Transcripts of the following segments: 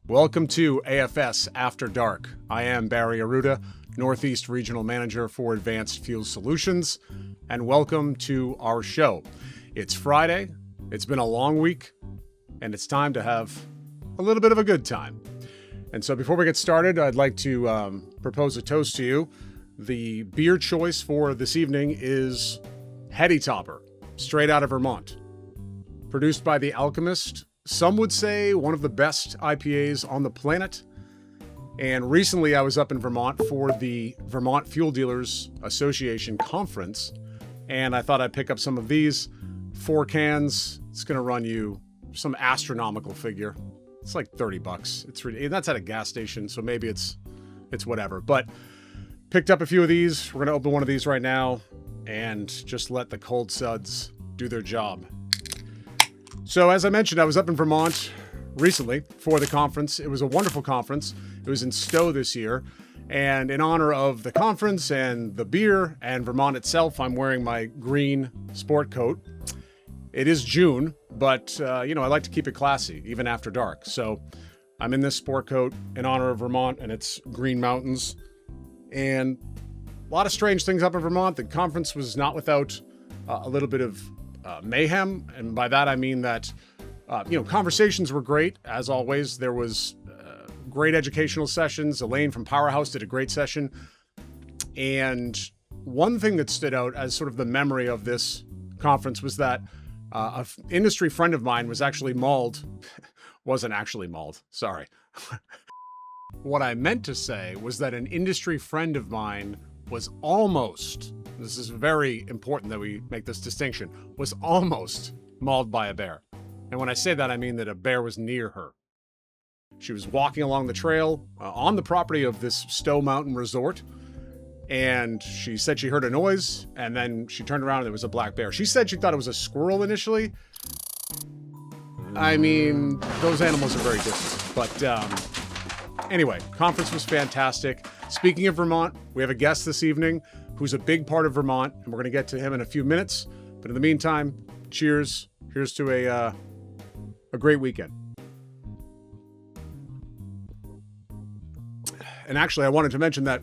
Welcome to AFS After Dark. I am Barry Arruda, Northeast Regional Manager for Advanced Fuel Solutions, and welcome to our show. It's Friday, it's been a long week, and it's time to have a little bit of a good time. And so before we get started, I'd like to propose a toast to you. The beer choice for this evening is Heady Topper, straight out of Vermont. Produced by The Alchemist. Some would say one of the best IPAs on the planet. And recently I was up in Vermont for the Vermont Fuel Dealers Association conference, and I thought I'd pick up some of these. 4 cans. It's going to run you some astronomical figure. It's like $30. It's really, that's at a gas station, so maybe it's whatever. But picked up a few of these. We're going to open one of these right now and just let the cold suds do their job. So as I mentioned, I was up in Vermont recently for the conference. It was a wonderful conference. It was in Stowe this year. And in honor of the conference and the beer and Vermont itself, I'm wearing my green sport coat. It is June, but I like to keep it classy, even after dark. So I'm in this sport coat in honor of Vermont and its green mountains. And a lot of strange things up in Vermont. The conference was not without a little bit of mayhem, and by that I mean that conversations were great as always. There was great educational sessions. Elaine from Powerhouse did a great session, and one thing that stood out as sort of the memory of this conference was that an industry friend of mine was actually mauled. Wasn't actually mauled, sorry. What I meant to say was that an industry friend of mine was almost, this is very important that we make this distinction, was almost mauled by a bear. And when I say that, I mean that a bear was near her. She was walking along the trail on the property of this Stowe Mountain resort, and she said she heard a noise, and then she turned around and there was a black bear. She said she thought it was a squirrel initially. I mean, those animals are very different. But anyway, conference was fantastic. Speaking of Vermont, we have a guest this evening who's a big part of Vermont, and we're going to get to him in a few minutes. But in the meantime, cheers. Here's to a great weekend. And actually, I wanted to mention that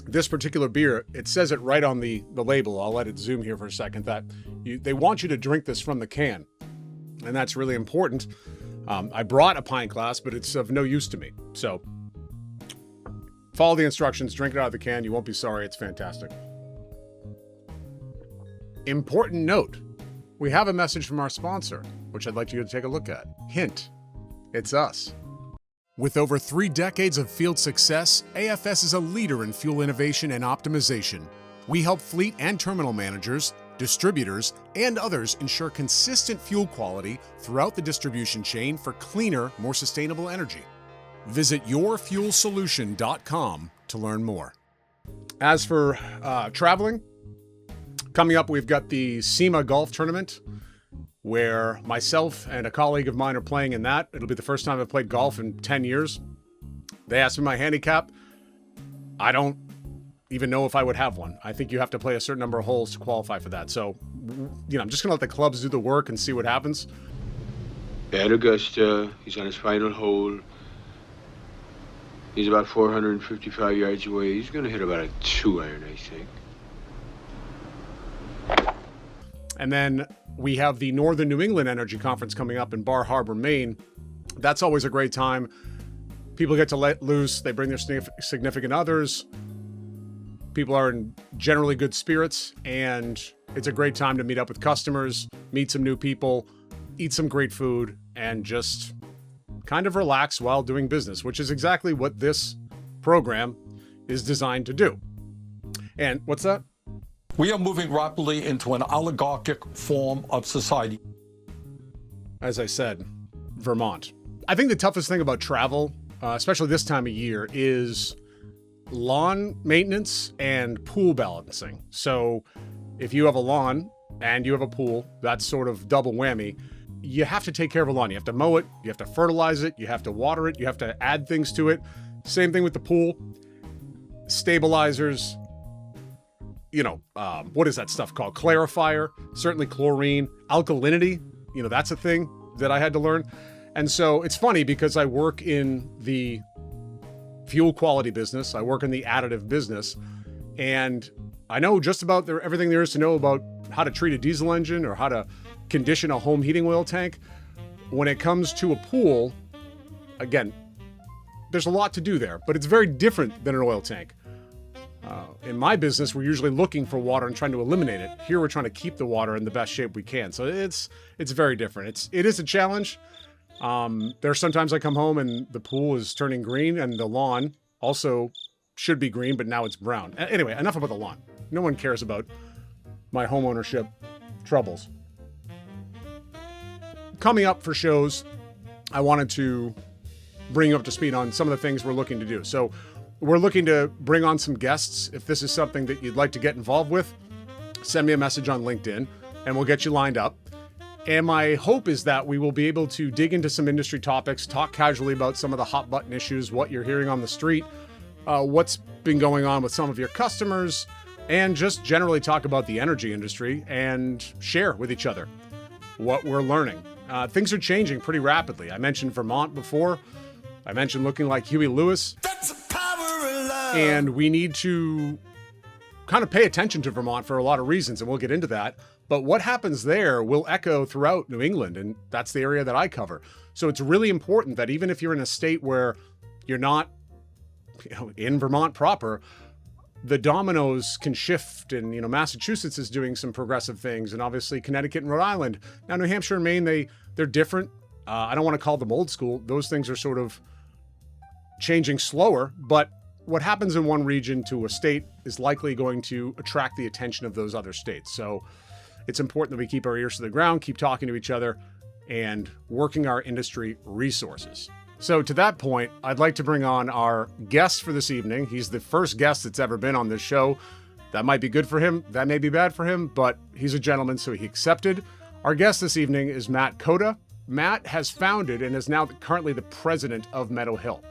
this particular beer, it says it right on the label. I'll let it zoom here for a second, that they want you to drink this from the can. And that's really important. I brought a pint glass, but it's of no use to me. So follow the instructions, drink it out of the can. You won't be sorry. It's fantastic. Important note, we have a message from our sponsor, which I'd like you to take a look at. Hint, it's us. With over 3 decades of field success, AFS is a leader in fuel innovation and optimization. We help fleet and terminal managers, distributors, and others ensure consistent fuel quality throughout the distribution chain for cleaner, more sustainable energy. Visit yourfuelsolution.com to learn more. As for traveling, coming up, we've got the SEMA Golf Tournament, where myself and a colleague of mine are playing in that. It'll be the first time I've played golf in 10 years. They asked me my handicap. I don't even know if I would have one. I think you have to play a certain number of holes to qualify for that. So, I'm just going to let the clubs do the work and see what happens. At Augusta, he's on his final hole. He's about 455 yards away. He's going to hit about a 2-iron, I think. And then we have the Northern New England Energy Conference coming up in Bar Harbor, Maine. That's always a great time. People get to let loose. They bring their significant others. People are in generally good spirits, and it's a great time to meet up with customers, meet some new people, eat some great food, and just kind of relax while doing business, which is exactly what this program is designed to do. And what's that? We are moving rapidly into an oligarchic form of society. As I said, Vermont. I think the toughest thing about travel, especially this time of year, is lawn maintenance and pool balancing. So if you have a lawn and you have a pool, that's sort of double whammy. You have to take care of a lawn. You have to mow it, you have to fertilize it, you have to water it, you have to add things to it. Same thing with the pool. Stabilizers, what is that stuff called? Clarifier, certainly chlorine, alkalinity, that's a thing that I had to learn. And so it's funny because I work in the fuel quality business. I work in the additive business, and I know just about everything there is to know about how to treat a diesel engine or how to condition a home heating oil tank. When it comes to a pool, again, there's a lot to do there, but it's very different than an oil tank. In my business, we're usually looking for water and trying to eliminate it. Here, we're trying to keep the water in the best shape we can. So it's very different. It is a challenge. There's sometimes I come home and the pool is turning green and the lawn also should be green, but now it's brown. Anyway, enough about the lawn. No one cares about my homeownership troubles. Coming up for shows, I wanted to bring you up to speed on some of the things we're looking to do. So we're looking to bring on some guests. If this is something that you'd like to get involved with, send me a message on LinkedIn and we'll get you lined up. And my hope is that we will be able to dig into some industry topics, talk casually about some of the hot button issues, what you're hearing on the street, what's been going on with some of your customers, and just generally talk about the energy industry and share with each other what we're learning. Things are changing pretty rapidly. I mentioned Vermont before. I mentioned looking like Huey Lewis. That's the power of love. And we need to kind of pay attention to Vermont for a lot of reasons, and we'll get into that. But what happens there will echo throughout New England, and that's the area that I cover. So it's really important that even if you're in a state where you're not, in Vermont proper, the dominoes can shift, and Massachusetts is doing some progressive things, and obviously Connecticut and Rhode Island. Now New Hampshire and Maine, they're different. I don't want to call them old school. Those things are sort of changing slower, but what happens in one region to a state is likely going to attract the attention of those other states. So it's important that we keep our ears to the ground, keep talking to each other, and working our industry resources. So to that point, I'd like to bring on our guest for this evening. He's the first guest that's ever been on this show. That might be good for him. That may be bad for him, but he's a gentleman, so he accepted. Our guest this evening is Matt Cota. Matt has founded and is now currently the president of Meadow Hill.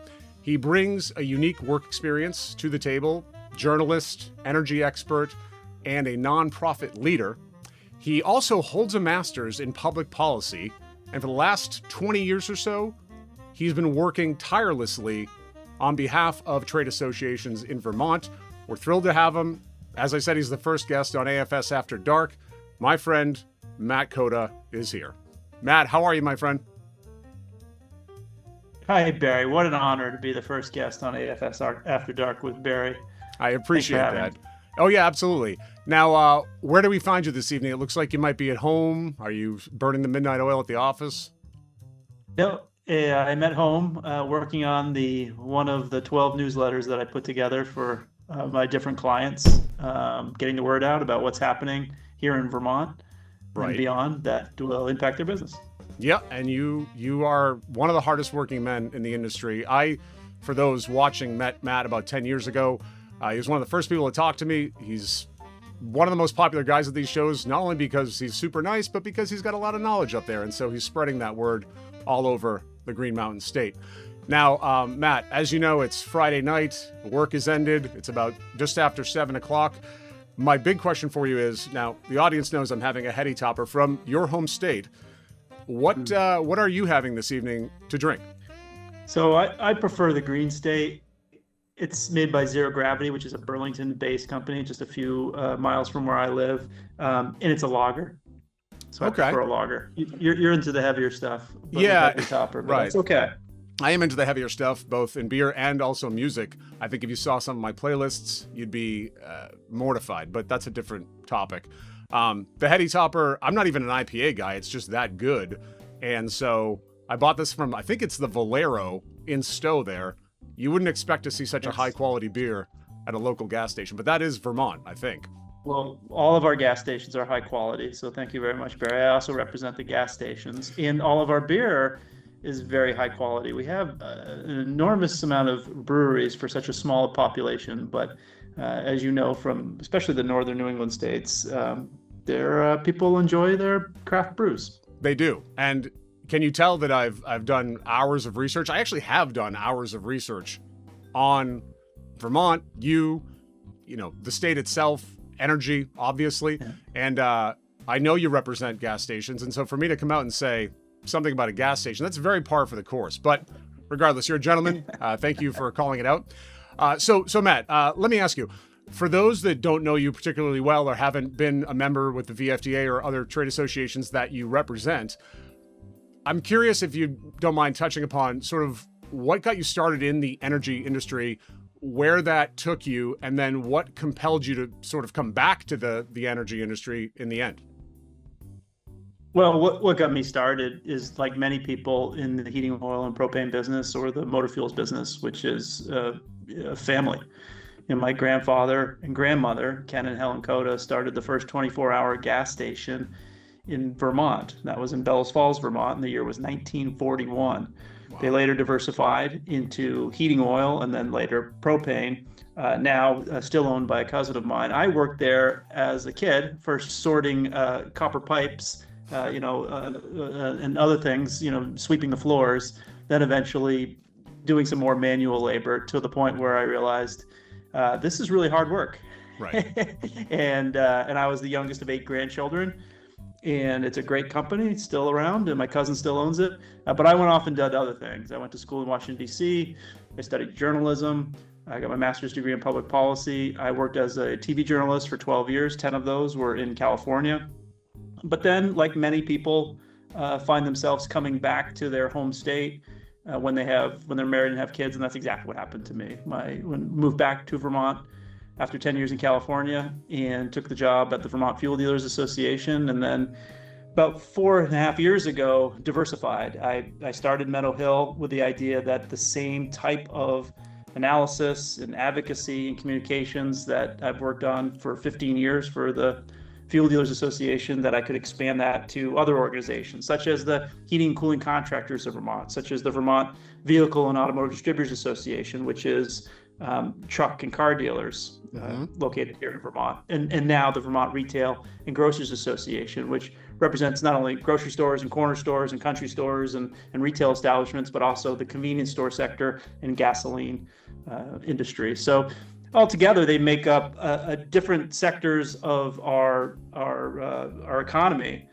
He brings a unique work experience to the table, journalist, energy expert, and a nonprofit leader. He also holds a master's in public policy, and for the last 20 years or so, he's been working tirelessly on behalf of trade associations in Vermont. We're thrilled to have him. As I said, he's the first guest on AFS After Dark. My friend, Matt Cota, is here. Matt, how are you, my friend? Hi, Barry. What an honor to be the first guest on AFS After Dark with Barry. I appreciate that. Oh, yeah, absolutely. Now, where do we find you this evening? It looks like you might be at home. Are you burning the midnight oil at the office? No, I'm at home working on one of the 12 newsletters that I put together for my different clients, getting the word out about what's happening here in Vermont and beyond that will impact their business. Yeah, and you are one of the hardest working men in the industry. For those watching, met Matt about 10 years ago. He was one of the first people to talk to me. He's one of the most popular guys at these shows, not only because he's super nice, but because he's got a lot of knowledge up there. And so he's spreading that word all over the Green Mountain State. Now, Matt, as you know, it's Friday night. Work is ended. It's about just after 7 o'clock. My big question for you is, now, the audience knows I'm having a heady topper from your home state. What are you having this evening to drink? So I prefer the Green State. It's made by Zero Gravity, which is a Burlington-based company, just a few miles from where I live, and it's a lager. So I prefer a lager. You're into the heavier stuff. Yeah, topper, but right. It's okay. I am into the heavier stuff, both in beer and also music. I think if you saw some of my playlists, you'd be mortified, but that's a different topic. The heady topper, I'm not even an IPA guy. It's just that good. And so I bought this from, I think it's the Valero in Stowe there. You wouldn't expect to see such a high quality beer at a local gas station, but that is Vermont, I think. Well, all of our gas stations are high quality, so thank you very much, Barry. I also represent the gas stations, and all of our beer is very high quality. We have an enormous amount of breweries for such a small population, but as you know, from especially the northern New England states, people enjoy their craft brews. They do. And can you tell that I've done hours of research? I actually have done hours of research on Vermont, the state itself, energy, obviously. Yeah. And I know you represent gas stations. And so for me to come out and say something about a gas station. That's very par for the course. But regardless, you're a gentleman. Thank you for calling it out. So Matt, let me ask you, for those that don't know you particularly well or haven't been a member with the VFDA or other trade associations that you represent, I'm curious if you don't mind touching upon sort of what got you started in the energy industry, where that took you, and then what compelled you to sort of come back to the energy industry in the end. Well, what got me started is, like many people in the heating oil and propane business or the motor fuels business, which is a family. My grandfather and grandmother, Ken and Helen Cota, started the first 24-hour gas station in Vermont. That was in Bellows Falls, Vermont, and the year was 1941. Wow. They later diversified into heating oil and then later propane, now still owned by a cousin of mine. I worked there as a kid, first sorting copper pipes, and other things, sweeping the floors, then eventually doing some more manual labor to the point where I realized this is really hard work. Right. and I was the youngest of 8 grandchildren. And it's a great company. It's still around, and my cousin still owns it. But I went off and did other things. I went to school in Washington, D.C. I studied journalism. I got my master's degree in public policy. I worked as a TV journalist for 12 years. 10 of those were in California. But then, like many people, find themselves coming back to their home state when they're married and have kids, and that's exactly what happened to me. Moved back to Vermont after 10 years in California and took the job at the Vermont Fuel Dealers Association. And then about 4.5 years ago, diversified. I started Meadow Hill with the idea that the same type of analysis and advocacy and communications that I've worked on for 15 years for the Fuel Dealers Association, that I could expand that to other organizations, such as the Heating and Cooling Contractors of Vermont, such as the Vermont Vehicle and Automotive Distributors Association, which is truck and car dealers located here in Vermont, and now the Vermont Retail and Grocers Association, which represents not only grocery stores and corner stores and country stores and retail establishments, but also the convenience store sector and gasoline industry. So altogether, they make up different sectors of our economy.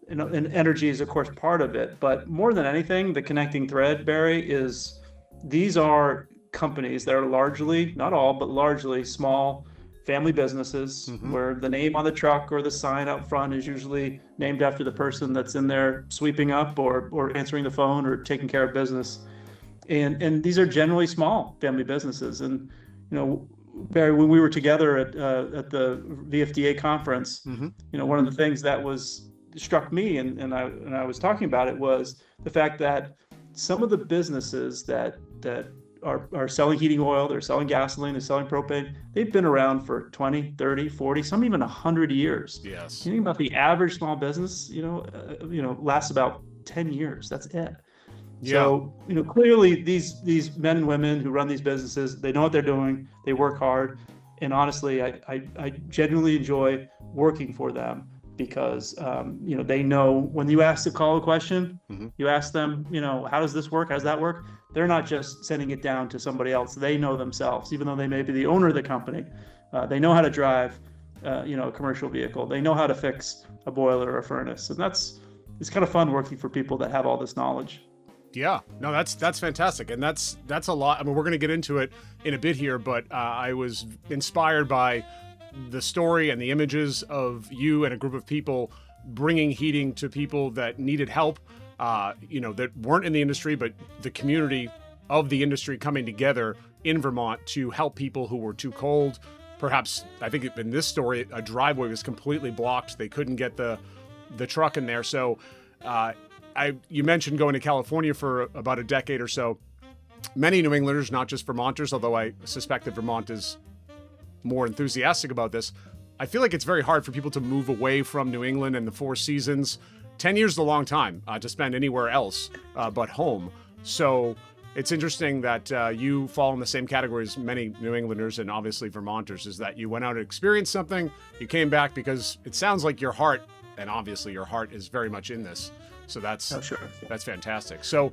And energy is, of course, part of it. But more than anything, the connecting thread, Barry, is these are companies that are largely, not all, but largely small family businesses, where the name on the truck or the sign out front is usually named after the person that's in there sweeping up or answering the phone or taking care of business. And these are generally small family businesses. And, Barry, when we were together at the VFDA conference, one of the things that struck me and I was talking about it was the fact that some of the businesses that are selling heating oil, they're selling gasoline, they're selling propane, they've been around for 20, 30, 40, some even 100 years. Yes. You think about the average small business, lasts about 10 years. That's it. Yeah. So, clearly these men and women who run these businesses, they know what they're doing, they work hard. And honestly, I genuinely enjoy working for them because, they know when you ask the call a question, you ask them, how does this work? How does that work? They're not just sending it down to somebody else. They know themselves, even though they may be the owner of the company. They know how to drive, a commercial vehicle. They know how to fix a boiler or a furnace. And it's kind of fun working for people that have all this knowledge. Yeah, no, that's fantastic. And that's a lot. I mean, we're going to get into it in a bit here, but I was inspired by the story and the images of you and a group of people bringing heating to people that needed help, that weren't in the industry, but the community of the industry coming together in Vermont to help people who were too cold. Perhaps, I think in this story, a driveway was completely blocked. They couldn't get the truck in there. So you mentioned going to California for about a decade or so. Many New Englanders, not just Vermonters, although I suspect that Vermont is more enthusiastic about this, I feel like it's very hard for people to move away from New England and the Four Seasons. 10 years is a long time to spend anywhere else but home. So it's interesting that you fall in the same category as many New Englanders and obviously Vermonters, is that you went out and experienced something, you came back because it sounds like your heart, and obviously your heart is very much in this. So that's fantastic. So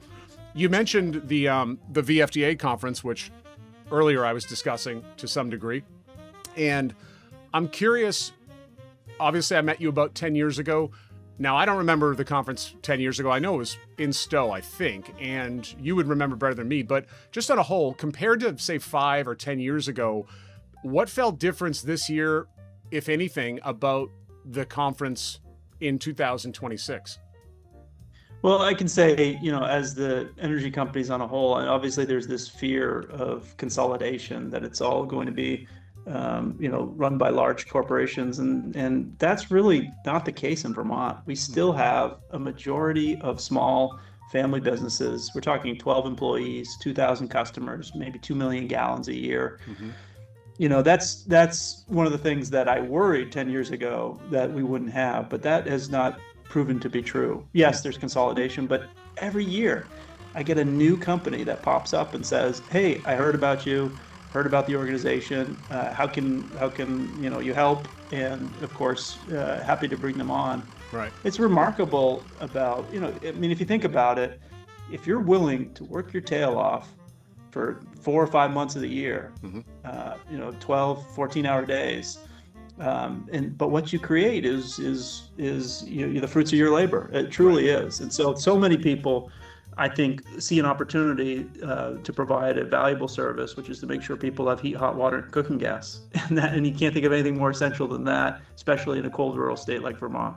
you mentioned the VFDA conference, which earlier I was discussing to some degree. And I'm curious, obviously I met you about 10 years ago. Now, I don't remember the conference 10 years ago. I know it was in Stowe, I think, and you would remember better than me. But just on a whole, compared to, say, 5 or 10 years ago, what felt different this year, if anything, about the conference in 2026? Well, I can say, as the energy companies on a whole, and obviously there's this fear of consolidation, that it's all going to be run by large corporations, and that's really not the case in Vermont. We still have a majority of small family businesses. We're talking 12 employees, 2,000 customers, maybe 2 million gallons a year. That's one of the things that I worried 10 years ago that we wouldn't have, but that has not proven to be true. Yes, there's consolidation, but every year I get a new company that pops up and says, "Hey, I heard about you, heard about the organization. How can you help?" And of course, happy to bring them on. Right. It's remarkable about if you think about it, if you're willing to work your tail off for 4 or 5 months of the year, 12, 14-hour days, but what you create is the fruits of your labor. It truly is. And so many people, I think, see an opportunity to provide a valuable service, which is to make sure people have heat, hot water, and cooking gas. And you can't think of anything more essential than that, especially in a cold rural state like Vermont.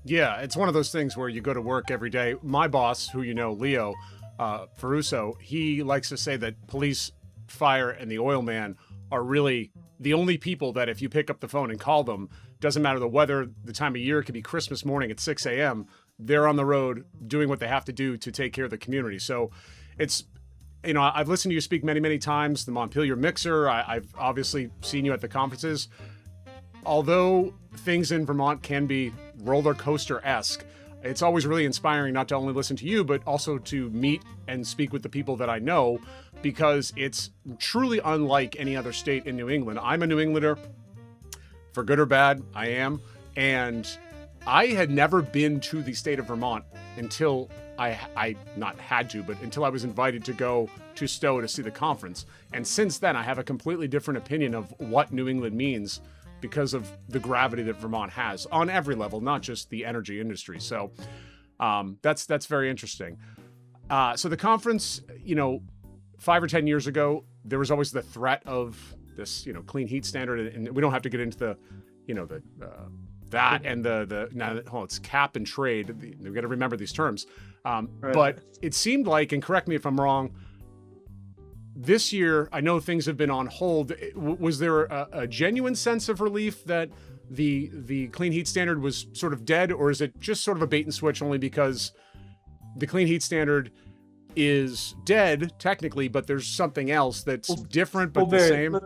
Yeah, it's one of those things where you go to work every day. My boss, who Leo Ferruso, he likes to say that police, fire, and the oil man are really the only people that if you pick up the phone and call them, doesn't matter the weather, the time of year, it could be Christmas morning at 6 a.m., they're on the road doing what they have to do to take care of the community. So it's, I've listened to you speak many, many times, the Montpelier Mixer. I've obviously seen you at the conferences. Although things in Vermont can be roller coaster-esque, it's always really inspiring not to only listen to you, but also to meet and speak with the people that I know, because it's truly unlike any other state in New England. I'm a New Englander, for good or bad, I am. And I had never been to the state of Vermont until I not had to, but until I was invited to go to Stowe to see the conference. And since then, I have a completely different opinion of what New England means because of the gravity that Vermont has on every level, not just the energy industry. So that's very interesting. So the conference, 5 or 10 years ago, there was always the threat of this, clean heat standard, and we don't have to get into the, that and it's cap and trade. We've got to remember these terms. Right. But it seemed like, and correct me if I'm wrong, this year, I know things have been on hold. Was there a genuine sense of relief that the clean heat standard was sort of dead, or is it just sort of a bait and switch only because the clean heat standard is dead technically, but there's something else that's different but the same?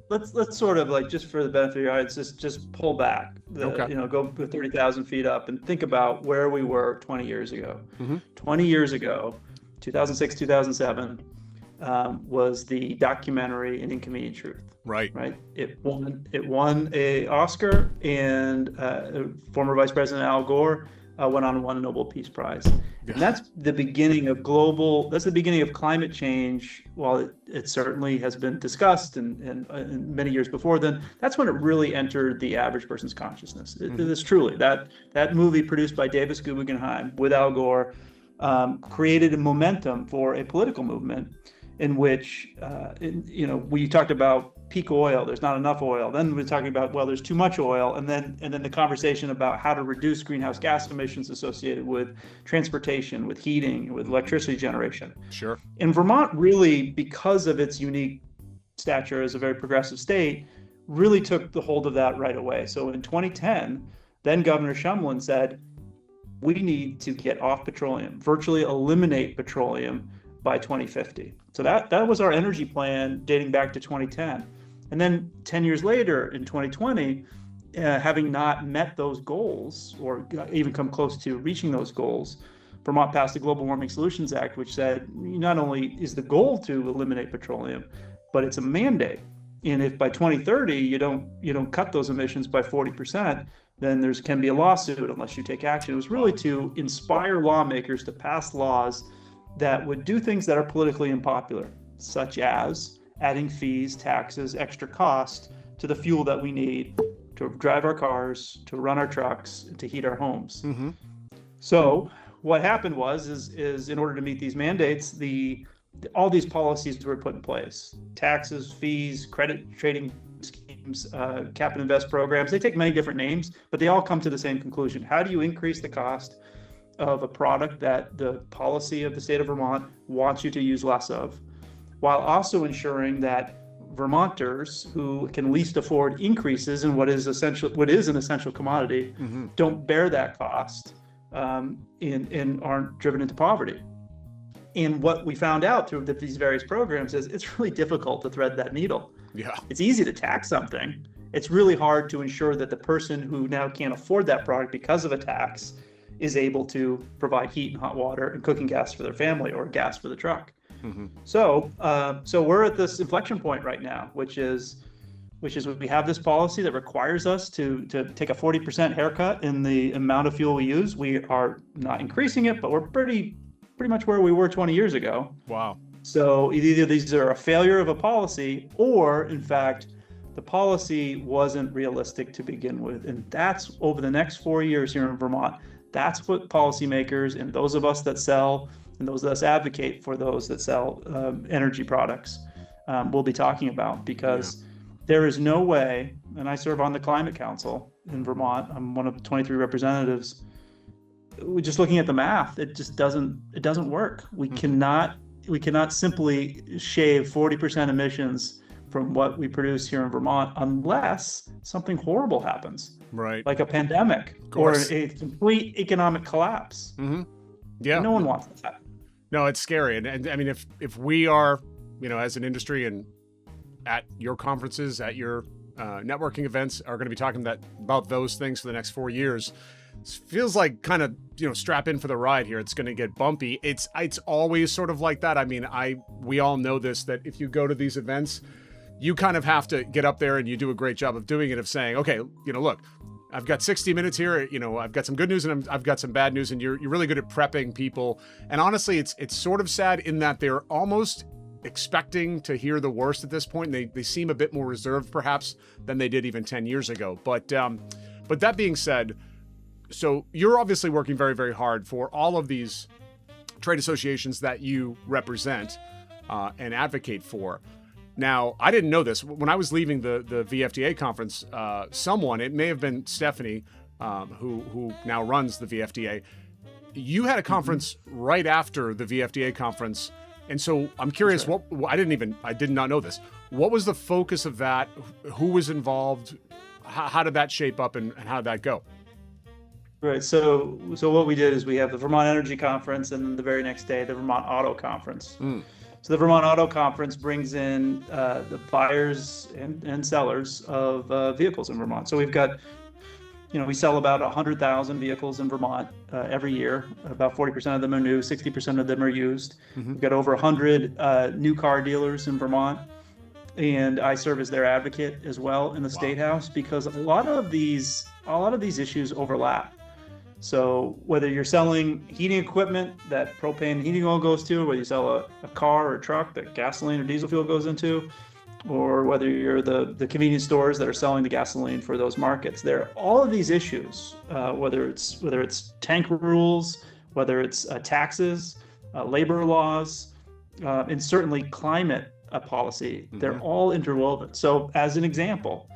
Let's sort of, just for the benefit of your audience, just pull back, go 30,000 feet up and think about where we were 20 years ago. 20 years ago, 2006, 2007, was the documentary An Inconvenient Truth. Right. It won a Oscar, and former Vice President Al Gore went on and won a Nobel Peace Prize. Yeah. And that's the beginning of climate change. While it certainly has been discussed and many years before then, that's when it really entered the average person's consciousness. It is truly that movie, produced by Davis Guggenheim with Al Gore, created a momentum for a political movement in which, we talked about peak oil, there's not enough oil. Then we're talking about, well, there's too much oil. And then the conversation about how to reduce greenhouse gas emissions associated with transportation, with heating, with electricity generation. Sure. And Vermont really, because of its unique stature as a very progressive state, really took the hold of that right away. So in 2010, then Governor Shumlin said, we need to get off petroleum, virtually eliminate petroleum by 2050. So that was our energy plan dating back to 2010. And then 10 years later, in 2020, having not met those goals or even come close to reaching those goals, Vermont passed the Global Warming Solutions Act, which said not only is the goal to eliminate petroleum, but it's a mandate. And if by 2030 you don't cut those emissions by 40%, then there can be a lawsuit unless you take action. It was really to inspire lawmakers to pass laws that would do things that are politically unpopular, such as adding fees, taxes, extra cost to the fuel that we need, to drive our cars, to run our trucks, to heat our homes. Mm-hmm. So what happened is in order to meet these mandates, all these policies were put in place: taxes, fees, credit trading schemes, cap and invest programs. They take many different names, but they all come to the same conclusion. How do you increase the cost of a product that the policy of the state of Vermont wants you to use less of, while also ensuring that Vermonters who can least afford increases in what is an essential commodity don't bear that cost and aren't driven into poverty. And what we found out through these various programs is it's really difficult to thread that needle. Yeah. It's easy to tax something. It's really hard to ensure that the person who now can't afford that product because of a tax is able to provide heat and hot water and cooking gas for their family or gas for the truck. So we're at this inflection point right now, which is we have this policy that requires us to take a 40% haircut in the amount of fuel we use. We are not increasing it, but we're pretty much where we were 20 years ago. Wow. So either these are a failure of a policy, or in fact, the policy wasn't realistic to begin with. And that's over the next 4 years here in Vermont. That's what policymakers and those of us that sell and those of us advocate for those that sell energy products will be talking about, because there is no way, and I serve on the Climate Council in Vermont. I'm one of the 23 representatives. We're just looking at the math. It just doesn't work. We cannot simply shave 40% emissions from what we produce here in Vermont unless something horrible happens. Right. Like a pandemic or a complete economic collapse. Mm-hmm. Yeah. No one wants that. No, it's scary. And I mean, if we are, as an industry and at your conferences, at your networking events, are going to be talking about those things for the next 4 years, it feels like kind of, strap in for the ride here. It's going to get bumpy. It's always sort of like that. I mean, we all know this, that if you go to these events, you kind of have to get up there and you do a great job of doing it, of saying, okay, look, I've got 60 minutes here. I've got some good news and I've got some bad news, and you're really good at prepping people. And honestly, it's sort of sad in that they're almost expecting to hear the worst at this point. They seem a bit more reserved, perhaps, than they did even 10 years ago. But that being said, so you're obviously working very, very hard for all of these trade associations that you represent and advocate for. Now, I didn't know this. When I was leaving the VFDA conference, someone, it may have been Stephanie, who now runs the VFDA, you had a conference right after the VFDA conference. And so I'm curious, right. I did not know this. What was the focus of that? Who was involved? How did that shape up, and how did that go? Right. So what we did is we have the Vermont Energy Conference, and then the very next day, the Vermont Auto Conference. So the Vermont Auto Conference brings in the buyers and sellers of vehicles in Vermont. So we've got, we sell about 100,000 vehicles in Vermont every year. About 40% of them are new, 60% of them are used. We've got over 100 new car dealers in Vermont. And I serve as their advocate as well in the State House, because a lot of these issues overlap. So whether you're selling heating equipment that propane heating oil goes to, whether you sell a car or a truck that gasoline or diesel fuel goes into, or whether you're the convenience stores that are selling the gasoline for those markets, there are all of these issues, whether it's tank rules, whether it's taxes, labor laws, and certainly climate policy. They're all interwoven. So as an example,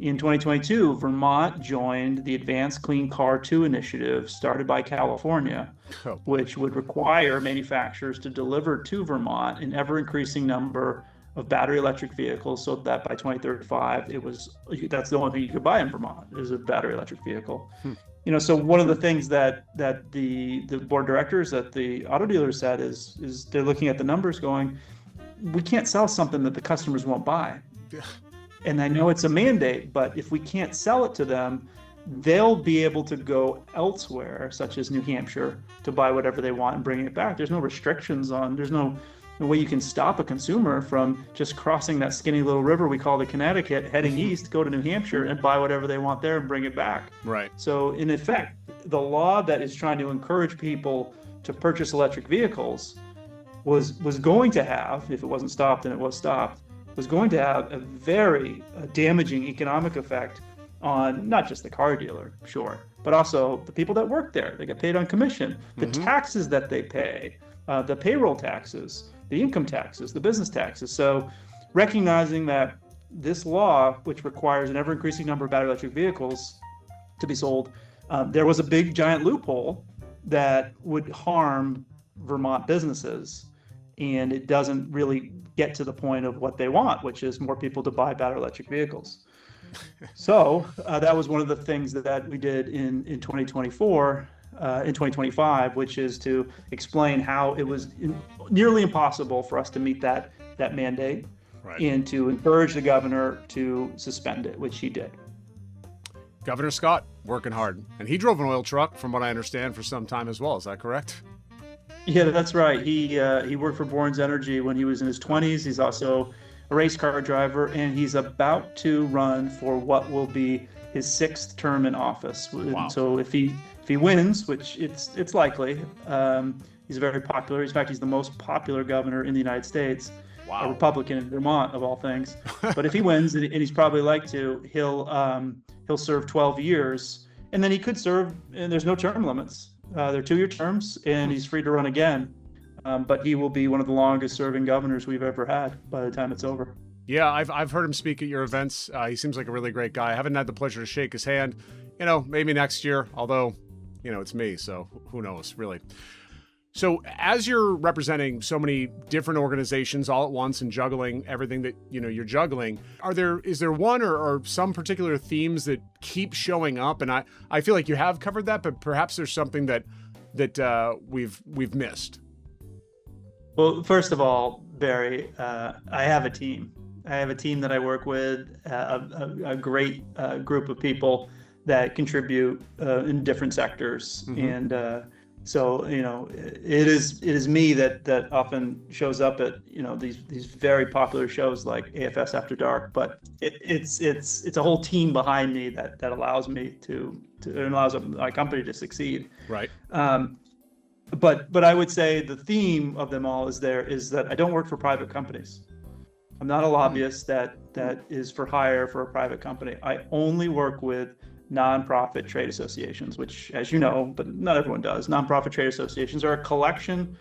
in 2022, Vermont joined the Advanced Clean Car 2 initiative started by California, which would require manufacturers to deliver to Vermont an ever-increasing number of battery electric vehicles, so that by 2035, that's the only thing you could buy in Vermont is a battery electric vehicle. So one of the things that the board of directors at the auto dealers said is they're looking at the numbers going, we can't sell something that the customers won't buy. And I know it's a mandate, but if we can't sell it to them, they'll be able to go elsewhere, such as New Hampshire, to buy whatever they want and bring it back. There's no restrictions there's no way you can stop a consumer from just crossing that skinny little river we call the Connecticut, heading east, go to New Hampshire and buy whatever they want there and bring it back. Right. So in effect, the law that is trying to encourage people to purchase electric vehicles was going to have, if it wasn't stopped, and it was stopped, was going to have a very damaging economic effect on not just the car dealer, sure, but also the people that work there. They get paid on commission. The taxes that they pay, the payroll taxes, the income taxes, the business taxes. So recognizing that this law, which requires an ever-increasing number of battery electric vehicles to be sold, there was a big giant loophole that would harm Vermont businesses. And it doesn't really get to the point of what they want, which is more people to buy battery electric vehicles. So that was one of the things that we did in 2024, in 2025, which is to explain how it was nearly impossible for us to meet that mandate, Right. and to encourage the governor to suspend it, which he did. Governor Scott working hard, and he drove an oil truck, from what I understand, for some time as well. Is that correct? Yeah, that's right. He worked for Bourne's Energy when he was in his 20s. He's also a race car driver, and he's about to run for what will be his 6th term in office. Wow. So if he wins, which it's likely, he's very popular. In fact, he's the most popular governor in the United States. Wow. A Republican in Vermont, of all things. But if he wins, and he's probably like to, he'll serve 12 years, and then he could serve, and there's no term limits. They're 2-year terms, and he's free to run again. But he will be one of the longest serving governors we've ever had by the time it's over. Yeah, I've heard him speak at your events. He seems like a really great guy. I haven't had the pleasure to shake his hand. Maybe next year, although, it's me, so who knows, really. So as you're representing so many different organizations all at once and juggling everything that, you're juggling, is there one or some particular themes that keep showing up? And I feel like you have covered that, but perhaps there's something that we've missed. Well, first of all, Barry, I have a team. I have a team that I work with, a great group of people that contribute in different sectors. Mm-hmm. And so, it is me that often shows up at, these very popular shows like AFS After Dark, but it's a whole team behind me that allows me to allows my company to succeed. Right. But I would say the theme of them all is that I don't work for private companies. I'm not a lobbyist that is for hire for a private company. I only work with nonprofit trade associations, which, as you know, but not everyone does. Nonprofit trade associations are a collection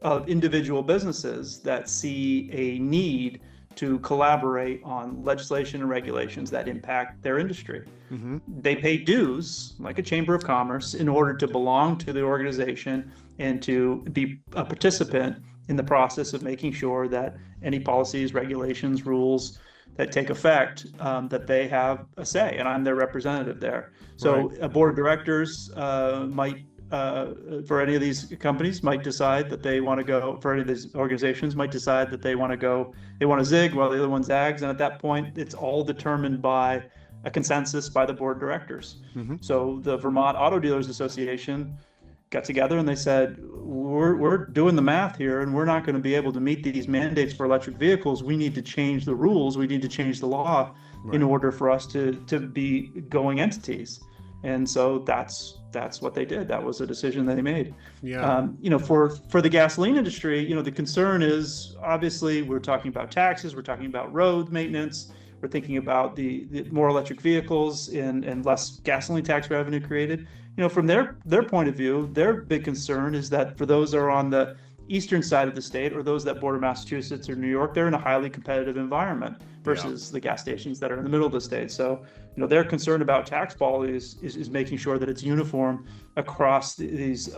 of individual businesses that see a need to collaborate on legislation and regulations that impact their industry. Mm-hmm. They pay dues, like a chamber of commerce, in order to belong to the organization and to be a participant in the process of making sure that any policies, regulations, rules that take effect, that they have a say, and I'm their representative there. So Right. A board of directors might, for any of these companies, might decide that they want to go, for any of these organizations might decide that they want to zig while the other one zags. And at that point, it's all determined by a consensus by the board of directors. Mm-hmm. So the Vermont Auto Dealers Association got together and they said, we're doing the math here, and we're not going to be able to meet these mandates for electric vehicles. We need to change the rules. We need to change the law in order for us to be going entities. And so that's what they did. That was a decision that they made. Yeah. For the gasoline industry, the concern is, obviously, we're talking about taxes, we're talking about road maintenance, we're thinking about the more electric vehicles and less gasoline tax revenue created. From their point of view, their big concern is that for those that are on the eastern side of the state or those that border Massachusetts or New York, they're in a highly competitive environment versus the gas stations that are in the middle of the state. So, their concern about tax policy is making sure that it's uniform across these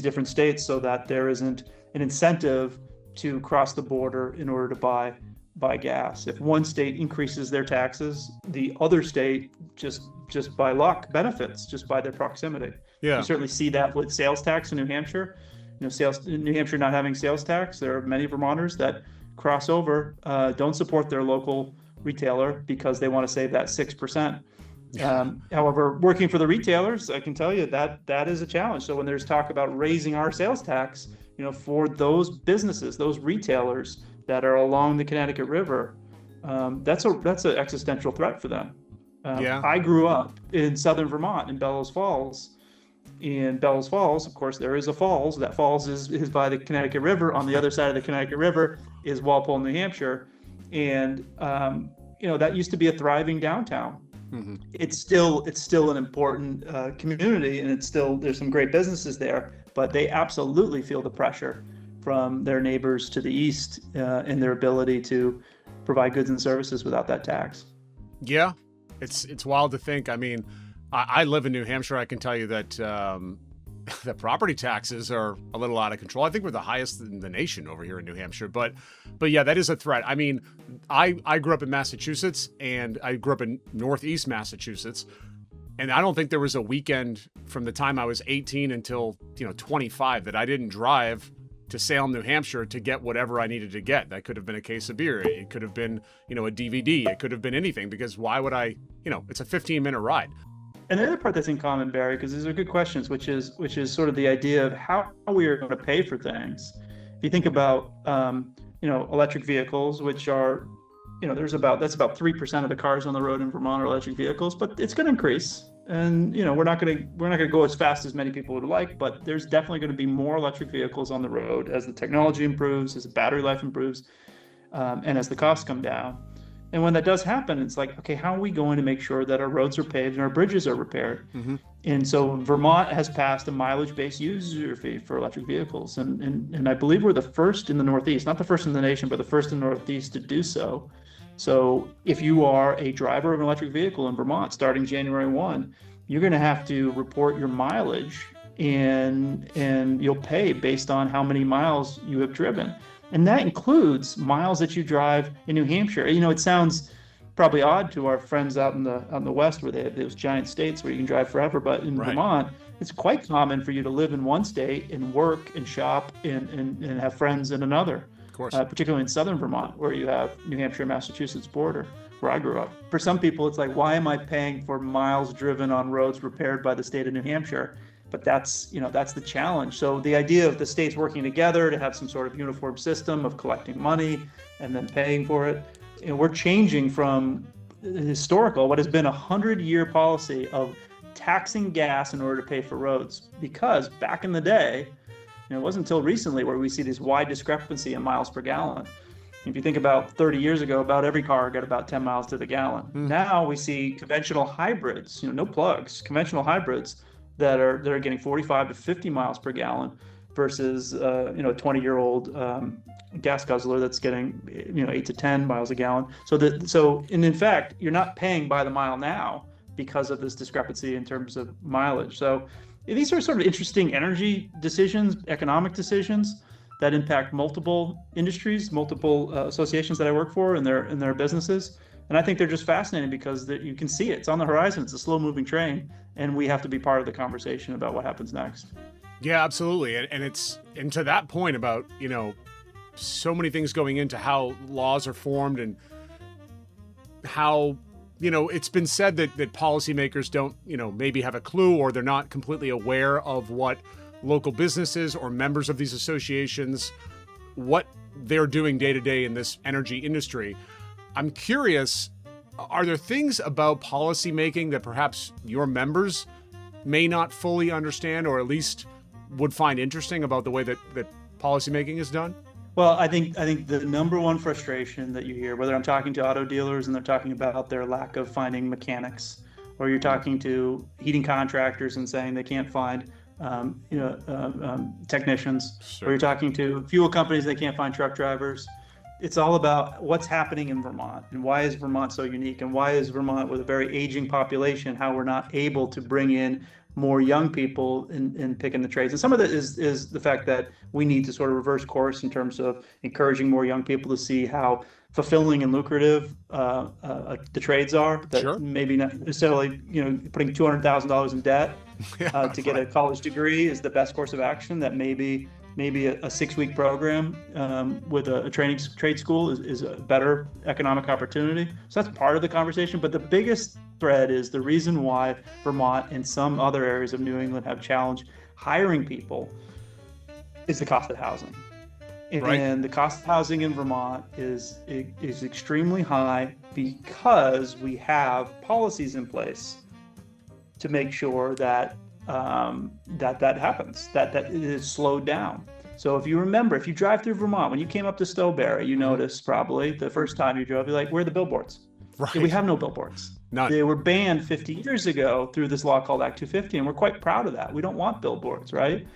different states, so that there isn't an incentive to cross the border in order to buy gas. If one state increases their taxes, the other state just by luck benefits just by their proximity. Yeah. You certainly see that with sales tax in New Hampshire. New Hampshire not having sales tax, there are many Vermonters that cross over, don't support their local retailer because they want to save that 6%. However, working for the retailers, I can tell you that is a challenge. So when there's talk about raising our sales tax, for those businesses, those retailers that are along the Connecticut River, that's an existential threat for them. I grew up in southern Vermont in Bellows Falls. In Bellows Falls, of course, there is a falls. That falls is by the Connecticut River. On the other side of the Connecticut River is Walpole, New Hampshire. And, that used to be a thriving downtown. it's still an important community, and there's some great businesses there, but they absolutely feel the pressure from their neighbors to the east in their ability to provide goods and services without that tax. Yeah, it's wild to think. I mean, I live in New Hampshire. I can tell you that the property taxes are a little out of control. I think we're the highest in the nation over here in New Hampshire. But yeah, that is a threat. I mean, I grew up in Massachusetts, and I grew up in Northeast Massachusetts. And I don't think there was a weekend from the time I was 18 until 25 that I didn't drive to Salem, New Hampshire to get whatever I needed to get. That could have been a case of beer. It could have been, a DVD. It could have been anything, because why would I, it's a 15-minute ride. And the other part that's in common, Barry, because these are good questions, which is sort of the idea of how we are going to pay for things. If you think about, electric vehicles, which are, that's about 3% of the cars on the road in Vermont are electric vehicles, but it's going to increase. And we're not going to go as fast as many people would like, but there's definitely going to be more electric vehicles on the road as the technology improves, as the battery life improves, and as the costs come down. And when that does happen, it's like, okay, how are we going to make sure that our roads are paved and our bridges are repaired? And so Vermont has passed a mileage-based user fee for electric vehicles, and I believe we're the first in the Northeast, not the first in the nation, but the first in the Northeast to do so. So if you are a driver of an electric vehicle in Vermont starting January 1, you're going to have to report your mileage, and you'll pay based on how many miles you have driven. And that includes miles that you drive in New Hampshire. It sounds probably odd to our friends out in the West, where they have those giant states where you can drive forever. But in Vermont, it's quite common for you to live in one state and work and shop and have friends in another. Particularly in southern Vermont, where you have New Hampshire and Massachusetts border, where I grew up. For some people, it's like, why am I paying for miles driven on roads repaired by the state of New Hampshire? But that's the challenge. So the idea of the states working together to have some sort of uniform system of collecting money and then paying for it, we're changing from what has been a 100-year policy of taxing gas in order to pay for roads. Because back in the day, it wasn't until recently where we see this wide discrepancy in miles per gallon. If you think about 30 years ago, about every car got about 10 miles to the gallon. Now we see conventional hybrids, no plugs, conventional hybrids that are getting 45 to 50 miles per gallon versus a 20-year-old gas guzzler that's getting 8 to 10 miles a gallon. And in fact, you're not paying by the mile now because of this discrepancy in terms of mileage. So these are sort of interesting energy decisions, economic decisions that impact multiple industries, multiple associations that I work for in their businesses. And I think they're just fascinating because you can see it. It's on the horizon. It's a slow-moving train, and we have to be part of the conversation about what happens next. Yeah, absolutely. And to that point about, so many things going into how laws are formed and how, it's been said that policymakers don't, maybe have a clue, or they're not completely aware of what local businesses or members of these associations, what they're doing day to day in this energy industry. I'm curious, are there things about policymaking that perhaps your members may not fully understand, or at least would find interesting about the way that policymaking is done? Well, I think the number one frustration that you hear, whether I'm talking to auto dealers and they're talking about their lack of finding mechanics, or you're talking to heating contractors and saying they can't find technicians, or you're talking to fuel companies, they can't find truck drivers. It's all about what's happening in Vermont, and why is Vermont so unique, and why is Vermont, with a very aging population, how we're not able to bring in more young people in picking the trades. And some of that is the fact that we need to sort of reverse course in terms of encouraging more young people to see how fulfilling and lucrative the trades are, that maybe not necessarily, putting $200,000 in debt to get a college degree is the best course of action, that maybe a 6-week program with a trade school is a better economic opportunity. So that's part of the conversation. But the biggest thread is the reason why Vermont and some other areas of New England have challenged hiring people is the cost of housing. And the cost of housing in Vermont is extremely high because we have policies in place to make sure that that happens, that it is slowed down. So if you remember, if you drive through Vermont, when you came up to Stowberry, you noticed probably the first time you drove, you're like, where are the billboards? Right. We have no billboards. None. They were banned 50 years ago through this law called Act 250, and we're quite proud of that. We don't want billboards, right?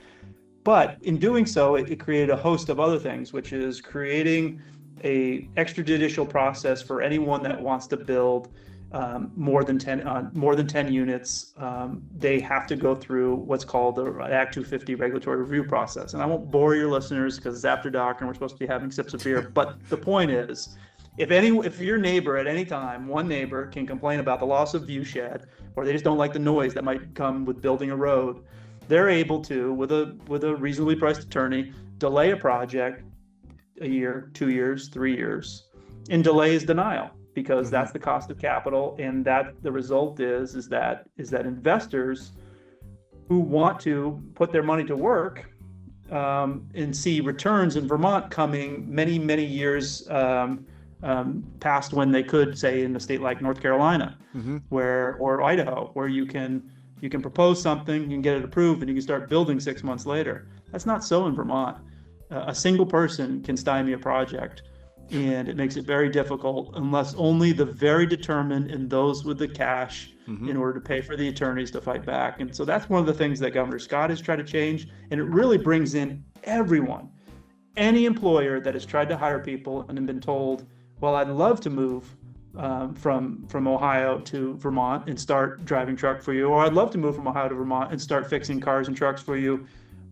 But in doing so, it created a host of other things, which is creating a extrajudicial process for anyone that wants to build more than 10 units. They have to go through what's called the Act 250 regulatory review process. And I won't bore your listeners because it's after dark and we're supposed to be having sips of beer. But the point is, if your neighbor at any time, one neighbor can complain about the loss of view shed, or they just don't like the noise that might come with building a road, they're able to, with a reasonably priced attorney, delay a project a year, 2 years, 3 years, and delay is denial, because that's the cost of capital, and that the result is that investors who want to put their money to work and see returns in Vermont coming many years past when they could, say, in a state like North Carolina, or Idaho, where you can propose something, you can get it approved, and you can start building 6 months later. That's not so in Vermont. A single person can stymie a project, and it makes it very difficult unless only the very determined and those with the cash in order to pay for the attorneys to fight back. And so that's one of the things that Governor Scott has tried to change, and it really brings in everyone. Any employer that has tried to hire people and been told, well, I'd love to move from Ohio to Vermont and start driving truck for you, or I'd love to move from Ohio to Vermont and start fixing cars and trucks for you,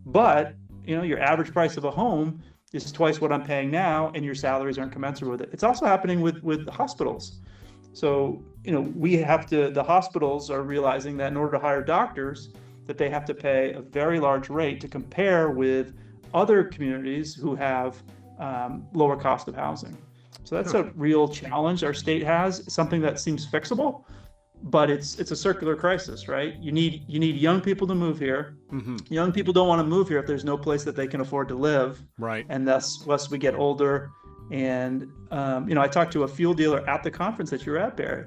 but your average price of a home is twice what I'm paying now, and your salaries aren't commensurate with it. It's also happening with hospitals. So the hospitals are realizing that in order to hire doctors, that they have to pay a very large rate to compare with other communities who have lower cost of housing. So that's a real challenge our state has, something that seems fixable, but it's a circular crisis, right? You need young people to move here. Young people don't want to move here if there's no place that they can afford to live. Right. And thus we get older. And I talked to a fuel dealer at the conference that you were at, Barry,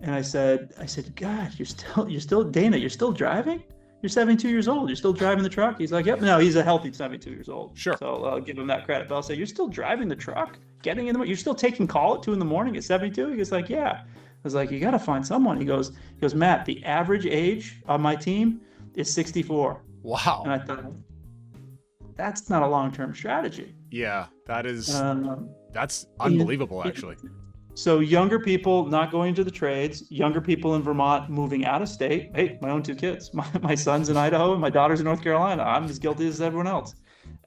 and I said, God, you're still Dana, you're still driving? You're 72 years old. You're still driving the truck? He's like, yep. No, he's a healthy 72 years old. Sure. So I'll give him that credit. But I'll say, you're still driving the truck, getting in the, you're still taking call at 2 a.m. at 72? He goes like, yeah. I was like, you got to find someone. He goes, Matt, the average age on my team is 64. Wow. And I thought, that's not a long-term strategy. Yeah, that is, that's unbelievable, actually. So younger people not going to the trades, younger people in Vermont moving out of state. Hey, my own 2 kids, my son's in Idaho and my daughter's in North Carolina. I'm as guilty as everyone else.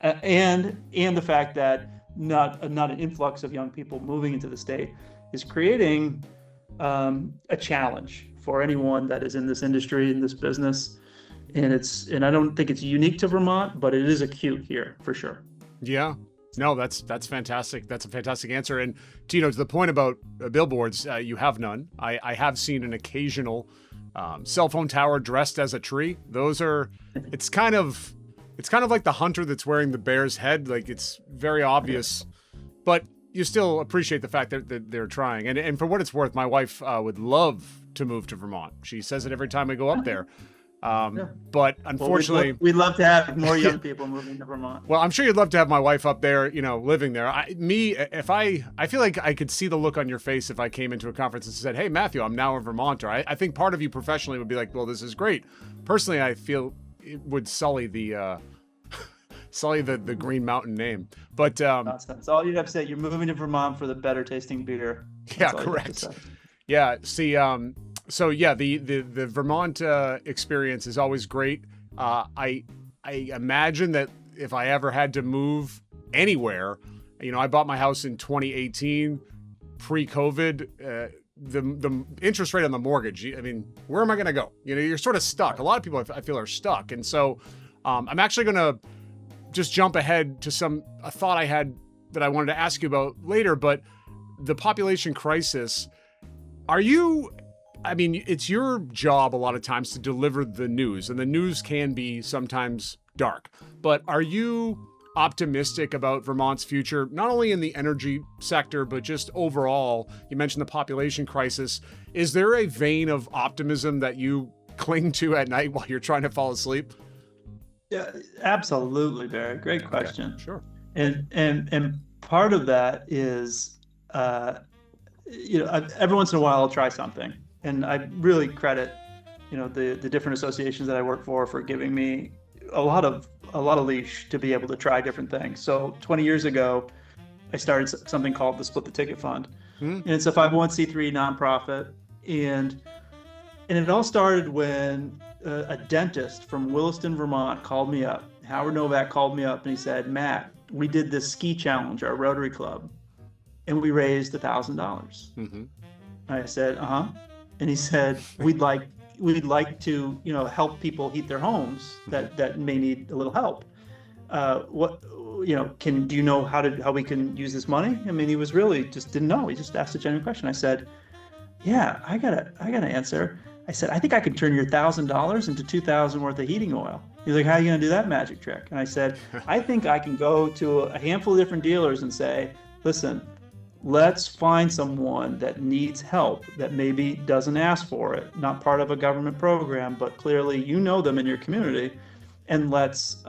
And the fact that not an influx of young people moving into the state is creating a challenge for anyone that is in this industry, in this business. And I don't think it's unique to Vermont, but it is acute here for sure. Yeah. No, that's fantastic. That's a fantastic answer. And to the point about billboards, you have none. I have seen an occasional cell phone tower dressed as a tree. Those are, it's kind of like the hunter that's wearing the bear's head. Like, it's very obvious, but you still appreciate the fact that they're trying. And for what it's worth, my wife would love to move to Vermont. She says it every time we go up there. But unfortunately, we'd love to have more young people moving to Vermont. Well, I'm sure you'd love to have my wife up there, living there. I feel like I could see the look on your face if I came into a conference and said, hey, Matthew, I'm now a Vermonter. I think part of you professionally would be like, well, this is great. Personally, I feel it would sully the Green Mountain name. But that's all you'd have to say. You're moving to Vermont for the better tasting beer. Yeah, correct. Yeah. See, so yeah, the Vermont experience is always great. I imagine that if I ever had to move anywhere, I bought my house in 2018, pre-COVID. The interest rate on the mortgage, where am I going to go? You're sort of stuck. A lot of people I feel are stuck. And so I'm actually going to just jump ahead to a thought I had that I wanted to ask you about later, but the population crisis, it's your job a lot of times to deliver the news, and the news can be sometimes dark, but are you optimistic about Vermont's future, not only in the energy sector, but just overall? You mentioned the population crisis. Is there a vein of optimism that you cling to at night while you're trying to fall asleep? Yeah, absolutely, Barry. Great question. Okay, sure. And part of that is every once in a while I'll try something, and I really credit, the different associations that I work for giving me a lot of leash to be able to try different things. So 20 years ago, I started something called the Split the Ticket Fund, and it's a 501c3 nonprofit, and it all started when a dentist from Williston, Vermont called me up. Howard Novak called me up and he said, Matt, we did this ski challenge, our Rotary Club, and we raised $1,000. Mm-hmm. I said, and he said, we'd like to, help people heat their homes that may need a little help. Do you know how we can use this money? I mean, he was really just didn't know. He just asked a genuine question. I said, yeah, I got an answer. I said, I think I could turn your $1,000 into $2,000 worth of heating oil. He's like, how are you going to do that magic trick? And I said, I think I can go to a handful of different dealers and say, listen, let's find someone that needs help that maybe doesn't ask for it, not part of a government program, but clearly them in your community, and let's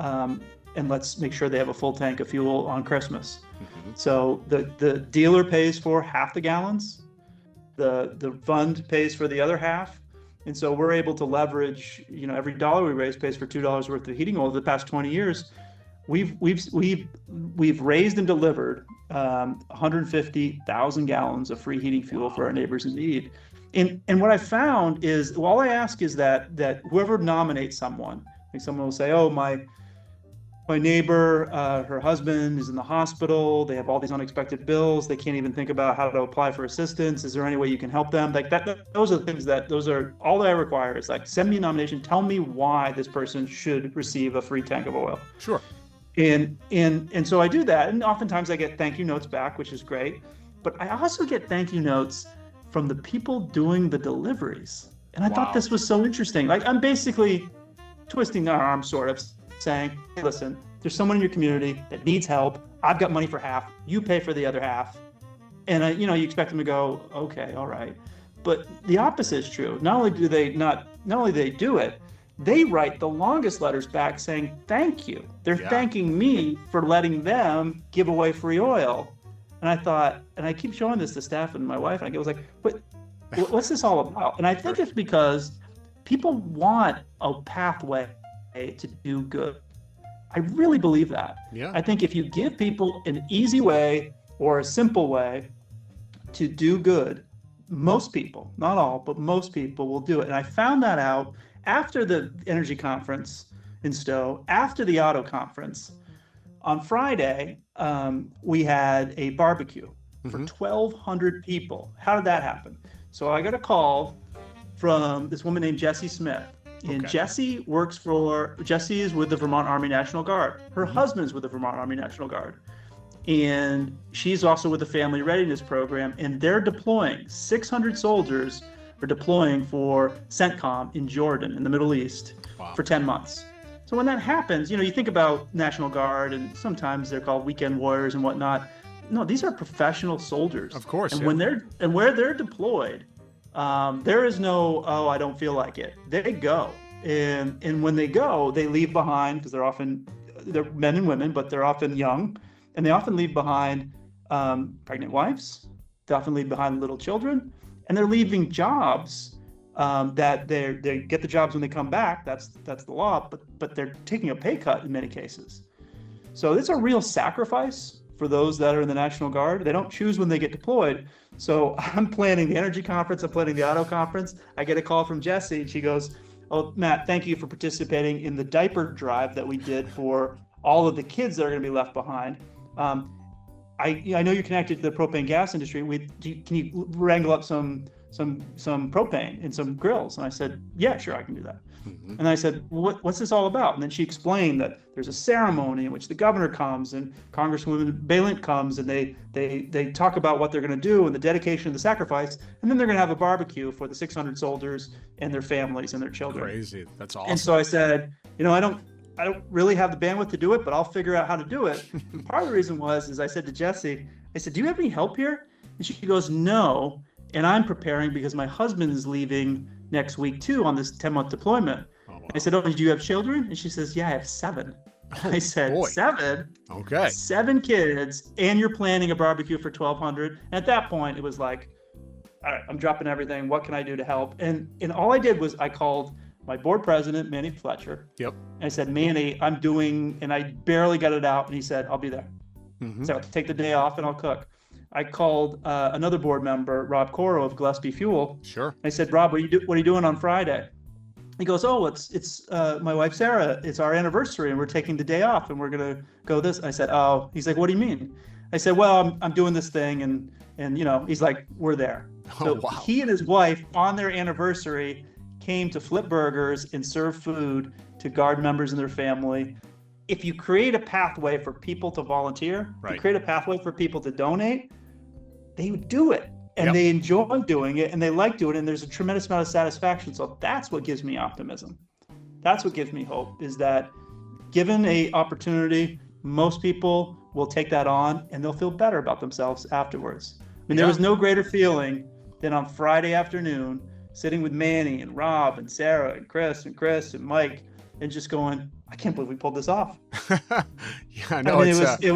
make sure they have a full tank of fuel on Christmas. Mm-hmm. So the dealer pays for half the gallons, the fund pays for the other half. And so we're able to leverage, every dollar we raise pays for $2 worth of heating oil. Over the past 20 years, we've raised and delivered 150,000 gallons of free heating fuel for our neighbors in need. And what I found is, all I ask is that whoever nominates someone, like someone will say, oh, my neighbor, her husband is in the hospital. They have all these unexpected bills. They can't even think about how to apply for assistance. Is there any way you can help them? Like that, those are the things those are all that I require is like, send me a nomination. Tell me why this person should receive a free tank of oil. Sure. And so I do that. And oftentimes I get thank you notes back, which is great. But I also get thank you notes from the people doing the deliveries. And I thought this was so interesting. Like, I'm basically twisting their arm, sort of, saying, hey, listen, there's someone in your community that needs help. I've got money for half. You pay for the other half. And you expect them to go, okay, all right. But the opposite is true. Not only do they do it, they write the longest letters back saying thank you. They're thanking me for letting them give away free oil. And I thought, and I keep showing this to staff and my wife, and I was like, but what's this all about? And I think it's because people want a pathway to do good. I really believe that. Yeah. I think if you give people an easy way or a simple way to do good, most people, not all, but most people will do it. And I found that out after the energy conference in Stowe, after the auto conference. On Friday, we had a barbecue for 1,200 people. How did that happen? So I got a call from this woman named Jessie Smith. And Jessie is with the Vermont Army National Guard. Her husband's with the Vermont Army National Guard. And she's also with the Family Readiness Program. And they're deploying, 600 soldiers are deploying for CENTCOM in Jordan, in the Middle East, for 10 months. So when that happens, you think about National Guard, and sometimes they're called weekend warriors and whatnot. No, these are professional soldiers. Of course. And where they're deployed, there is no, oh, I don't feel like it. They go. And when they go, they leave behind, because they're men and women, but they're often young. And they often leave behind pregnant wives. They often leave behind little children. And they're leaving jobs that they get the jobs when they come back. That's the law. But they're taking a pay cut in many cases. So it's a real sacrifice for those that are in the National Guard. They don't choose when they get deployed. So I'm planning the energy conference. I'm planning the auto conference. I get a call from Jessie, and she goes, oh, Matt, thank you for participating in the diaper drive that we did for all of the kids that are going to be left behind. I know you're connected to the propane gas industry. Can you wrangle up some propane in some grills? And I said, yeah, sure, I can do that. Mm-hmm. And I said, what's this all about? And then she explained that there's a ceremony in which the governor comes and Congresswoman Balint comes, and they talk about what they're going to do and the dedication and the sacrifice, and then they're going to have a barbecue for the 600 soldiers and their families and their children. Crazy. That's awesome. And so I said, I don't really have the bandwidth to do it, but I'll figure out how to do it. And part of the reason is I said to Jessie, I said, do you have any help here? And she goes, no. And I'm preparing because my husband is leaving next week too on this 10-month deployment. Oh, wow. I said, oh, do you have children? And she says, yeah, I have 7. I said, boy. 7? Okay. 7 kids, and you're planning a barbecue for 1,200. And at that point, it was like, all right, I'm dropping everything. What can I do to help? And all I did was I called my board president, Manny Fletcher. Yep. And I said, Manny, I'm doing, and I barely got it out. And he said, I'll be there. So take the day off and I'll cook. I called another board member, Rob Coro of Gillespie Fuel. Sure. I said, Rob, what are you doing on Friday? He goes, oh, it's my wife, Sarah. It's our anniversary and we're taking the day off and we're going to go this. I said, oh, he's like, what do you mean? I said, well, I'm doing this thing. And you know, he's like, we're there. So wow. He and his wife on their anniversary came to flip burgers and serve food to Guard members and their family. If you create a pathway for people to volunteer, right. you create a pathway for people to donate, they do it. And they enjoy doing it and they like doing it. And there's a tremendous amount of satisfaction. So that's what gives me optimism. That's what gives me hope, is that given a opportunity, most people will take that on and they'll feel better about themselves afterwards. I mean, there was no greater feeling than on Friday afternoon, sitting with Manny and Rob and Sarah and Chris and Mike and just going, I can't believe we pulled this off. Yeah, no, I mean, it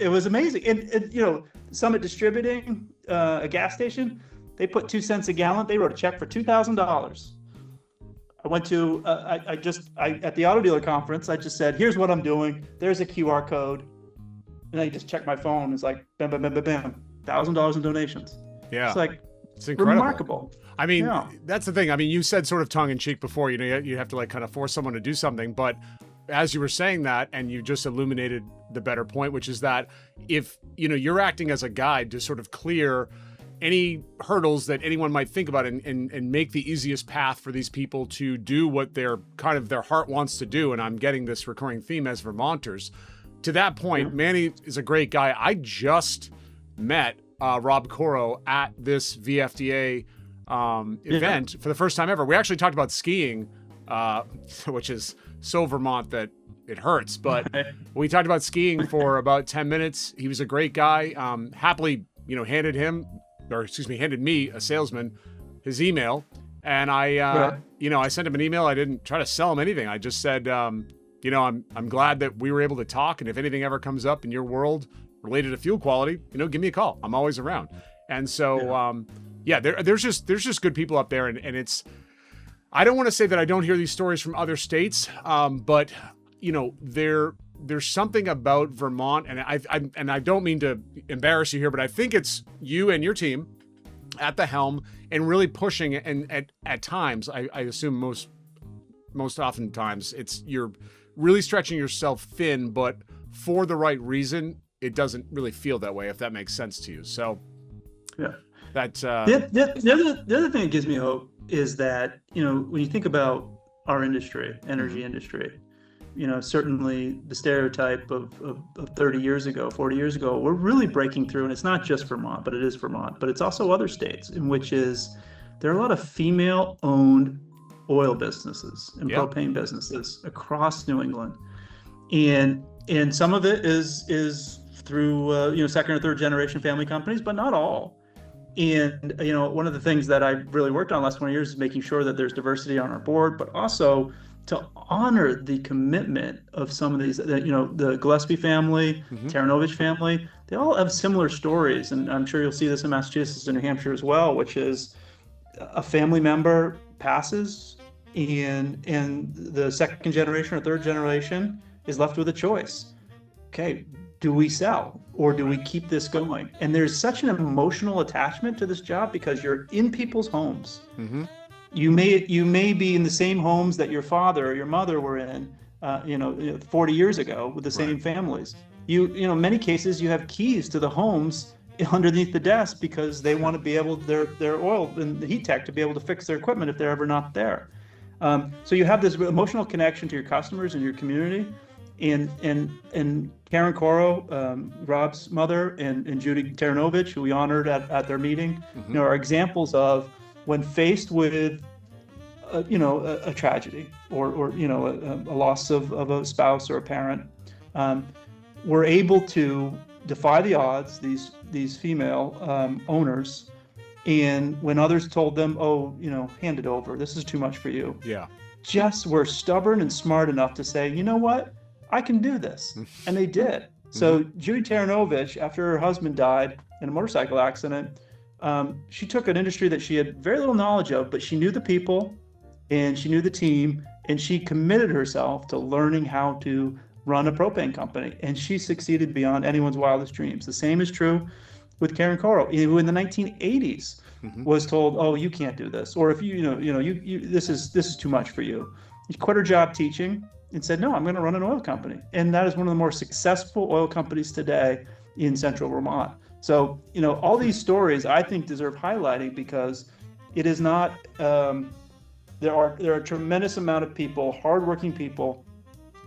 was amazing. And you know, Summit Distributing, a gas station, they put 2 cents a gallon. They wrote a check for $2,000. I went to, at the auto dealer conference, I just said, here's what I'm doing. There's a QR code. And I just checked my phone. It's like, bam, bam, bam, bam, bam, $1,000 in donations. Yeah. It's like, it's incredible. Remarkable. I mean, that's the thing. I mean, you said sort of tongue in cheek before, you know, you have to like kind of force someone to do something. But as you were saying that, and you just illuminated the better point, which is that if, you know, you're acting as a guide to sort of clear any hurdles that anyone might think about and make the easiest path for these people to do what their kind of their heart wants to do. And I'm getting this recurring theme as Vermonters. To that point, Manny is a great guy. I just met Rob Coro at this VFDA event for the first time ever. We actually talked about skiing, which is so Vermont that it hurts. But we talked about skiing for about 10 minutes. He was a great guy. Happily, you know, handed me, a salesman, his email. And I sent him an email. I didn't try to sell him anything. I just said, you know, I'm glad that we were able to talk. And if anything ever comes up in your world related to fuel quality, you know, give me a call. I'm always around. And so, there's just good people up there. And it's, I don't want to say that I don't hear these stories from other states, but you know, there's something about Vermont, and I don't mean to embarrass you here, but I think it's you and your team at the helm and really pushing, and at times, I assume most oftentimes it's you're really stretching yourself thin, but for the right reason, it doesn't really feel that way, if that makes sense to you. So that's the other thing that gives me hope is that, you know, when you think about our industry, energy industry, you know, certainly the stereotype of 30 years ago, 40 years ago, we're really breaking through. And it's not just Vermont, but it is Vermont, but it's also other states in which there are a lot of female-owned oil businesses and propane businesses across New England. And some of it is through, second or third generation family companies, but not all. And, you know, one of the things that I really worked on the last 20 years is making sure that there's diversity on our board, but also to honor the commitment of some of these, you know, the Gillespie family, Taranovich family, they all have similar stories. And I'm sure you'll see this in Massachusetts and New Hampshire as well, which is a family member passes and the second generation or third generation is left with a choice. Okay, do we sell or do we keep this going? And there's such an emotional attachment to this job because you're in people's homes. You may be in the same homes that your father or your mother were in, 40 years ago with the same families. In many cases you have keys to the homes underneath the desk because they want to be able their oil and the heat tech to be able to fix their equipment if they're ever not there. So you have this emotional connection to your customers and your community. And Karen Coro, Rob's mother, and Judy Taranovich, who we honored at their meeting, are examples of when faced with, a tragedy or a loss of a spouse or a parent, were able to defy the odds. These female owners, and when others told them, hand it over, this is too much for you. Yeah, just were stubborn and smart enough to say, you know what? I can do this. And they did. So Judy Taranovich, after her husband died in a motorcycle accident, she took an industry that she had very little knowledge of, but she knew the people and she knew the team, and she committed herself to learning how to run a propane company, and she succeeded beyond anyone's wildest dreams. The same is true with Karen Coro, who in the 1980s was told, "Oh, you can't do this," or if this is too much for you. She quit her job teaching and said, "No, I'm going to run an oil company," and that is one of the more successful oil companies today in Central Vermont. So, all these stories I think deserve highlighting, because it is not. There are a tremendous amount of people, hardworking people,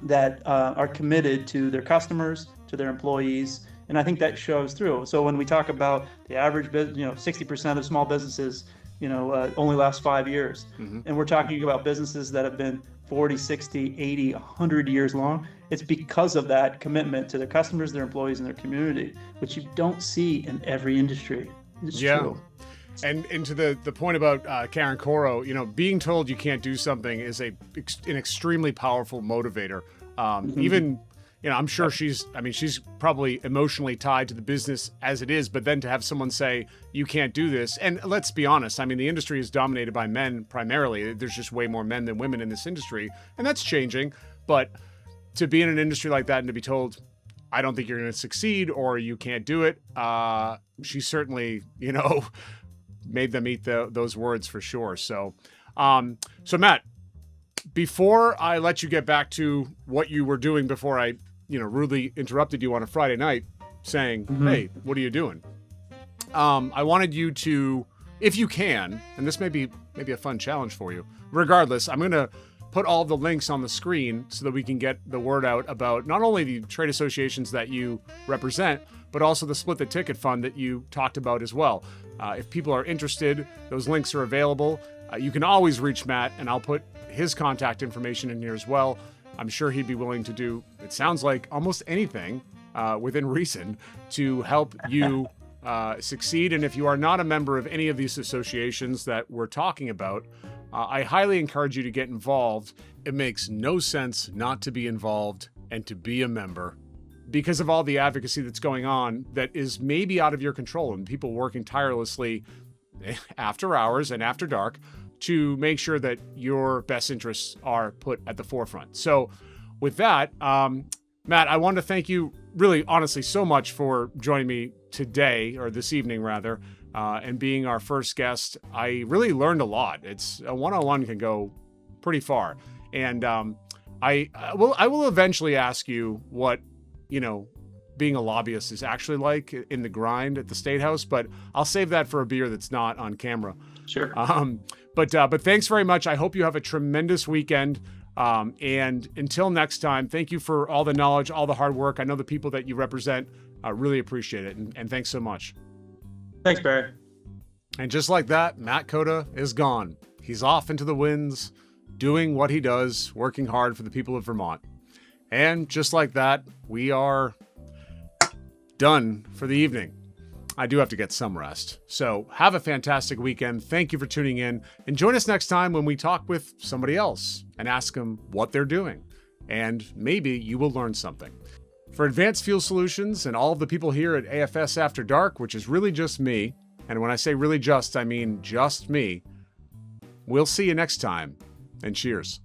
that are committed to their customers, to their employees, and I think that shows through. So when we talk about the average business, 60% of small businesses, only last 5 years, and we're talking about businesses that have been 40, 60, 80, 100 years long. It's because of that commitment to their customers, their employees, and their community, which you don't see in every industry. It's true. And to the point about Karen Coro, being told you can't do something is an extremely powerful motivator. Even, I'm sure she's probably emotionally tied to the business as it is, but then to have someone say, you can't do this. And let's be honest, the industry is dominated by men primarily. There's just way more men than women in this industry, and that's changing. But to be in an industry like that and to be told, I don't think you're going to succeed or you can't do it, she certainly, made them eat those words for sure. So Matt, before I let you get back to what you were doing before I, rudely interrupted you on a Friday night saying, hey, what are you doing? I wanted you to, if you can, and this may be a fun challenge for you. Regardless, I'm going to put all the links on the screen so that we can get the word out about not only the trade associations that you represent, but also the Split the Ticket Fund that you talked about as well. If people are interested, those links are available. You can always reach Matt, and I'll put his contact information in here as well. I'm sure he'd be willing to do, it sounds like, almost anything within reason to help you succeed. And if you are not a member of any of these associations that we're talking about, I highly encourage you to get involved. It makes no sense not to be involved and to be a member, because of all the advocacy that's going on that is maybe out of your control, and people working tirelessly after hours and after dark to make sure that your best interests are put at the forefront. So with that, Matt, I want to thank you really honestly so much for joining me today, or this evening rather, and being our first guest. I really learned a lot. It's a one-on-one can go pretty far. And I will eventually ask you what, being a lobbyist is actually like in the grind at the State House, but I'll save that for a beer that's not on camera. Sure. But thanks very much. I hope you have a tremendous weekend. And until next time, thank you for all the knowledge, all the hard work. I know the people that you represent really appreciate it. And thanks so much. Thanks, Barry. And just like that, Matt Cota is gone. He's off into the winds, doing what he does, working hard for the people of Vermont. And just like that, we are done for the evening. I do have to get some rest. So have a fantastic weekend. Thank you for tuning in. And join us next time when we talk with somebody else and ask them what they're doing. And maybe you will learn something. For Advanced Fuel Solutions and all of the people here at AFS After Dark, which is really just me, and when I say really just, I mean just me, we'll see you next time, and cheers.